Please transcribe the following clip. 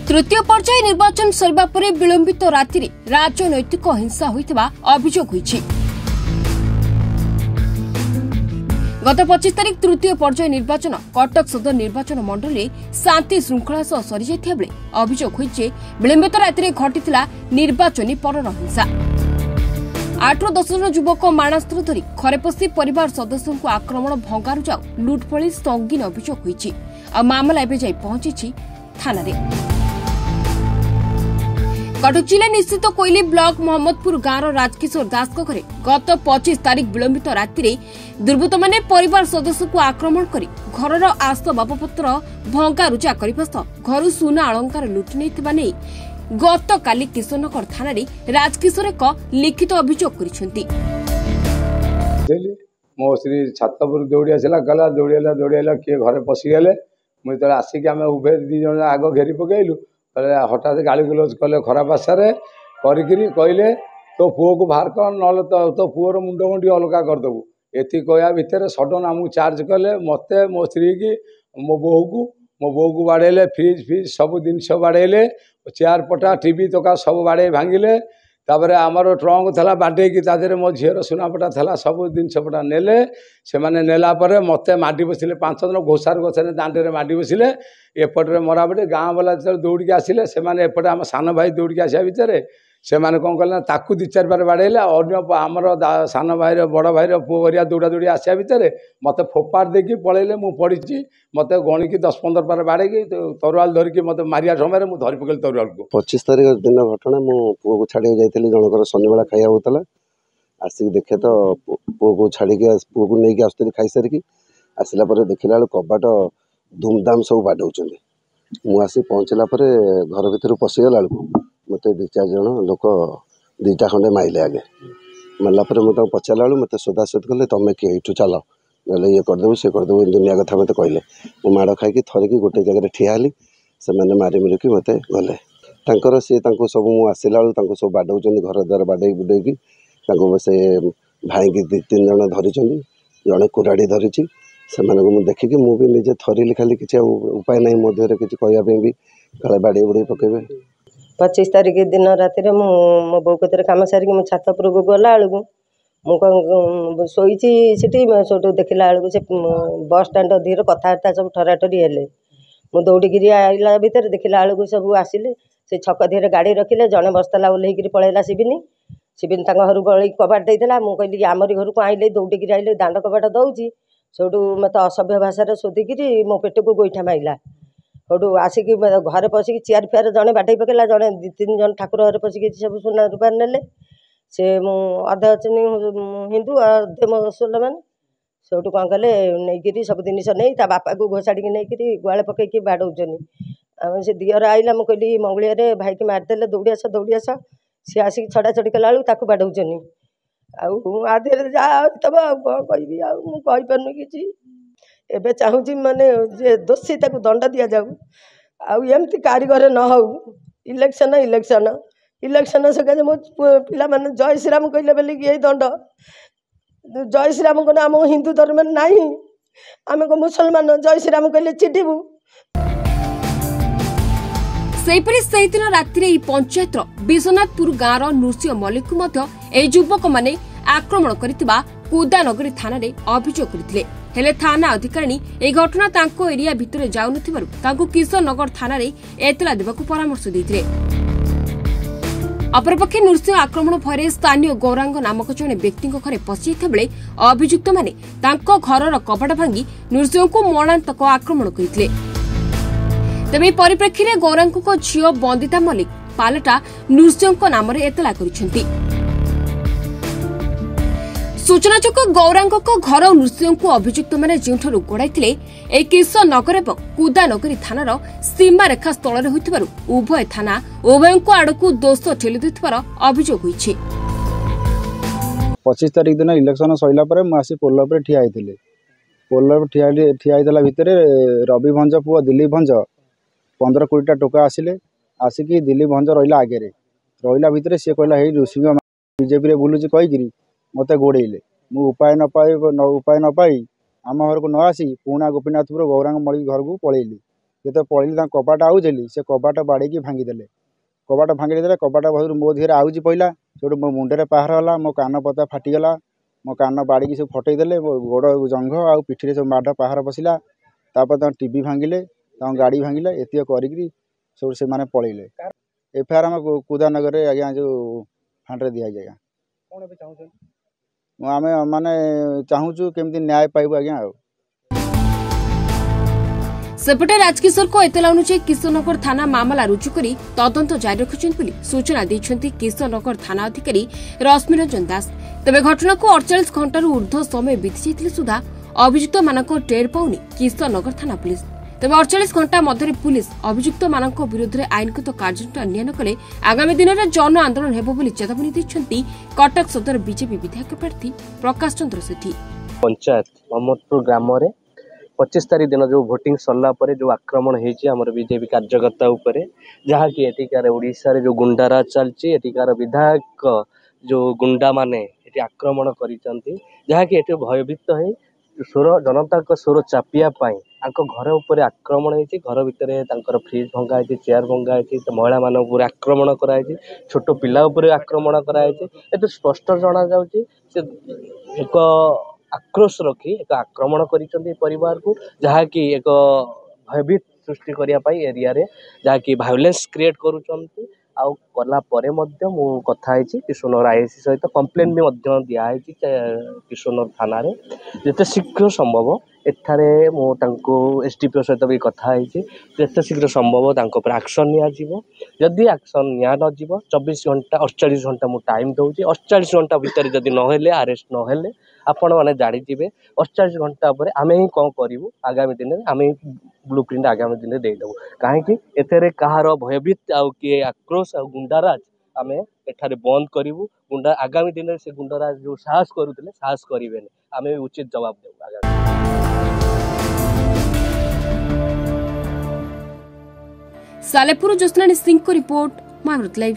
तृतीय पर्याय निर्वाचन सरिबा परे विलंबित राति राजनैतिक हिंसा होइतिबा अभियोग होइछि। गत 25 तारिख तृतीय पर्याय निर्वाचन कटक सदर निर्वाचन मंडल शांति श्रृंखला सह सरी जाइथिबा बेले अभियोग होइछि विलंबित राति घटिथिला निर्वाचनी परर हिंसा। 8-10 जन युवक माणास्त्र धरी घरे पशि परिवार सदस्यों को आक्रमण भंगारुजा लुट भली संगीन अभियोग होइछि आ मामला एबे जाई पहुंची थाना रे। कटक जिला निश्चित कोइली ब्लॉक मोहम्मदपुर गांव राजकिशोर दास घरे गत 25 तारिख विलंबित राति दुर्बृत्त माने परिवार सदस्य को आक्रमण करी घरर आसबाबपत्र भंगारुजा करने सह घर सुना अलंकार लुटि नहीं नहीं गत काली किशोरनगर थाना राजकिशोर एक लिखित अभियोग करिसेंती। मो श्री छातपुर दौड़ी आसला गला दौड़ेला किए घरे पशिगले मुझे आसिक आम उभे दी जन आग घेरी पकईलु हठात गाड़ी गुलज कले खराब आशारे कहले तो पुओ को बाहर कर ना तो पुओर मुंड मुंडी अलगा करदेबू एति कहया भितर सडन आमको चार्ज कले मते मो स्त्री की मो बो को बाड़ेले फ्रिज सब जिनस बाड़ेले चेयर पटा टीवी तका सब बाड़े भांगिले तापर आमर ट्रंक था बाडे की तादे मो झीर सुनापटा था सब जिनसपटा नेले से माने नेला परे मते माडी बसिले 5 जन घोषार गछरे दांडे माडी बसिले एपटे मरापटे गाँ वाला जो दौड़ी आसिले से माने एपटे आम सान भाई दौड़ी आसा भितर से माने कौन कले ताकू 2-4 बार बाड़ेला आमर सान भाई बड़ भाई पुओ गरिया दौड़ा दौड़ी आसा भितर मत फोपाड़ देकी पलैले मु पड़ी मत गणिकी 10-15 बार बाड़े तरुआल धरिकी मत मारिया समय मुझे धरी पकड़ी तरुआल को। 25 तारिख दिन घटना मो पुओ को छाड़ी जाइली जनकर शनिबेला खाया होता आसिक देखे तो पुओ को छाड़ी पुओ को लेकिन आसुली खाई सारिकी आसला देखला कबाट धूमधाम सब बाडौं मुझे पहुँचला घर भर पशिगला मत 2-4 जन लोक 2टा खंडे माइले आगे मारला मुझे पचारा मत सोदासोद कले तुम किए यू चल ना ये करदेबू सी करदेबू दुनिया कथा मत कहले मु माड़ खाई थरिकी गोटे जगह ठियाली से मैंने मारी मुरिकी मत गले सी सब मुझे आसला सब बाडौं घर द्वार बाडे बुड़ेकी से भाई की 2-3 जन धरी जड़े कुराड़ी धरी से देखिकी मुझे निजे थरिली खाली किसी उपाय ना मो देहरे किसी कहवाई भी काले बाड़े बुड़े पकेबे। 25 तारिख दिन राति मो बो कतरे काम सारिक मो छातपुर को गला बेलू मुझे शोची देखला बेलू से बस स्टाण्ड धीरे कथबार्ता सब ठराठरी हेले मु दौड़िकी आइला भितर देखला बेलू सब आसिले से छक धीरे गाड़ी रखिले जड़े बसला ओह्लैक पलैला शिबिन घर बड़ी कबाट देता मुझे आमरी घर को आइले दौड़िकी आइले दांड कबाट दौची सेठू मत असभ्य भाषा शोधिकी मो पेट को गोईठा माइला सेठू आसिक घरे पशिकी चेयर फेयर जड़े बाटे पकेला जड़े 2-3 जन ठाकुर घरे पशिकी सब सुना रूपा नेले से अधे अच्छे हिंदू अधे मुसलमान सेठू कौन कले नहीं सब जिनस नहीं ता बापा को घोषाड़ी नहीं गुआले पकईकी बाडौं से दिहर आइला मुझे कहली मंगलिया भाई की मारिदेले दौड़ी आस सी आसिक छड़ा छड़ी कला बेलू बाडौं आधे जहाँ कौन कह पार्न कि एबे चाहूँ माने जे दोषी ताकू दंड दि जाऊ आमती कारीगर न हो इलेक्शन सकाशे मो पिला माने जय श्रीराम कहले बोली यही दंड जय श्रीराम को आम हिंदू धर्म ना आम को मुसलमान जय श्रीराम कहले चिटिबू। से दिन राति पंचायतर विश्वनाथपुर गाँव नृसिंह मल्लिक युवक मैंने आक्रमण करथिबा कुदानगरी थाना रे अभियोग करथिले हेले थाना अधिकारी ए घटना तांको एरिया भितर जाउ नथिबारु तांको किशोरनगर थाना रे एतला देबाकू परामर्श दैथिले। अपरपक्षे नृसिंह आक्रमण भୟରେ स्थानीय गौरांग नामक जने व्यक्ति घरे पशिଯାଇଥିବା बेले अभियुक्त माने तांको घरर कबाट भांगी नृसिंह को मरणान्तक आक्रमण करथिले। तेबे परिप्रेक्षी में गौरांग झील बंदिता मल्लिक पालटा नृसिंह नाम एतला करिसेंती। सूचनाचक गौरांग घर नृसिंह को अभियुक्त मैंने जो गोड़ाई किशोरनगर और कुदानगरी थानार सीमारेखा स्थल में उभय थाना उभय आड़ को दोष ठेली देथिबार अभियोग होइछि। 25 तारिख दिन इलेक्शन सैला मुझे पोल पर ठिया होइथिले पोल ठिया भितर रवि भंज पुओ दिलीप भंज 15-20टा टोका आसिले आसिकी दिलीप भंज रहा आगे रहा भितर सी कहला नृसिंह बीजेपी बुलूची कहीकि मत गोड़े मु उपाय न पाई आम घर को न आसी पुणा गोपीनाथपुर गौरांग मल्लिक घर को पलैली ଯେତେ ପଳେଇଲି ତାଙ୍କ କବାଟ ଆଉଜେଲି ସେ କବାଟ ବାଡ଼େଇକି ଭାଙ୍ଗିଦେଲେ। କବାଟ ଭାଙ୍ଗିଦେଲେ କବାଟ ଭରୁ ମୋ ଦେହରେ ଆଉଜି ପଇଲା। ସେଠୁ ମୋ ମୁଣ୍ଡରେ ପାହାର ହେଲା, ମୋ କାନ ପତା ଫାଟିଗଲା, ମୋ କାନ ବାଡ଼ିକି ସବୁ ଫଟେଇଦେଲେ, ମୋ ଗୋଡ଼ ଜଙ୍ଘ ଆଉ ପିଠିରେ ସବୁ ମାଡ଼ ପାହାର ପଶିଲା। ତାପରେ ତାଙ୍କ ଟିଭି ଭାଙ୍ଗିଲେ, ତାଙ୍କ ଗାଡ଼ି ଭାଙ୍ଗିଲେ, ଏତିକ କରିକିରି ସବୁ ସେମାନେ ପଳେଇଲେ। ଏଫଆଇଆର ଆମ କୁଦାନଗରରେ ଆଜ୍ଞା ଯେଉଁ ଫାଣ୍ଡରେ ଦିଆଯାଇଛି ଆଜ୍ଞା। କ'ଣ ଏବେ ଚାହୁଁଛନ୍ତି? ଆମେ ମାନେ ଚାହୁଁଛୁ କେମିତି ନ୍ୟାୟ ପାଇବୁ ଆଜ୍ଞା। ଆଉ सेपटे राजकिशोर को एतला अनुसार किशोरनगर थाना मामला रुजु कर तदंत जारी रखिंट सूचना देते किशोरनगर थाना अधिकारी रश्मिरंजन दास। तेज घटना को 48 घंटार ऊर्ध्व समय बीती जाते सुधा अभियुक्त मानक टेर पाउनी किशोरनगर थाना पुलिस। तेज 48 घंटा मध्य पुलिस अभियुक्त मानक विरोध में आईनगत कार्यान्वयन न कले आगामी दिन में जन आंदोलन हेबो बोली चेतावनी देछंती कटक सदर बीजेपी विधायक प्रार्थी प्रकाश चंद्र सेठी। पंचायत मोहम्मदपुर ग्राम 25 तारीख दिन जो भोटिंग सरला परे जो आक्रमण होती आमर बीजेपी कार्यकर्ता उपरे जहाँकि एटिकार ओडिशा रे जो गुंडाराज चलती एटिकार विधायक जो गुंडा माने एटी आक्रमण करिसंती जहाँकि एटी भयभीत है स्वर जनता को स्वर चापिया पाई आंको घर उपरे आक्रमण होती। घर भितर तांकर फ्रिज भंगा होती, चेयर भंगा होती, महिला मान उपर आक्रमण कराई, छोट पिला उपरे आक्रमण कराई। एतो स्पष्ट जना जाउची से एक आक्रोश रखी एक आक्रमण करिसंती परिवार को जहाँकि एक भयभीत सृष्टि करिया पाई एरिया रे जहाँकि भायोलेंस क्रिएट करूचंती। आउ कला परे मध्य मु कथा आइछि किशोरनगर आईएससी सहित कंप्लेन भी मध्य दिया आइछि किशोरनगर थाना रे जते शीघ्र संभव एठारे मु तांको एसडीपीओ सहित भी कथा आइछि जते शीघ्र संभव तांको पर एक्शन निया जिवो। जदि एक्शन निया न जिवो 24 घंटा 48 घंटा मु टाइम दउछि 48 घंटा भीतर जदि न हेले अरेस्ट न हेले आपण माने जानि जिवे 48 घंटा पर आमे ही कोन करिवु आगामी दिन आमे ब्लूप्रिंट आगामी दिन दे देबु काहेकि एतेरे कहार भयभीत आउ कि आक्रोश आ गुंडाराज आमे एठारे बंद करिवु। गुंडा आगामी दिन से गुंडाराज जो साहस करूथिले साहस करिवेनी आमे उचित जवाब देबु आगामी। सालेपुर ज्योत्सना सिंह को रिपोर्ट महाभारत लाइव।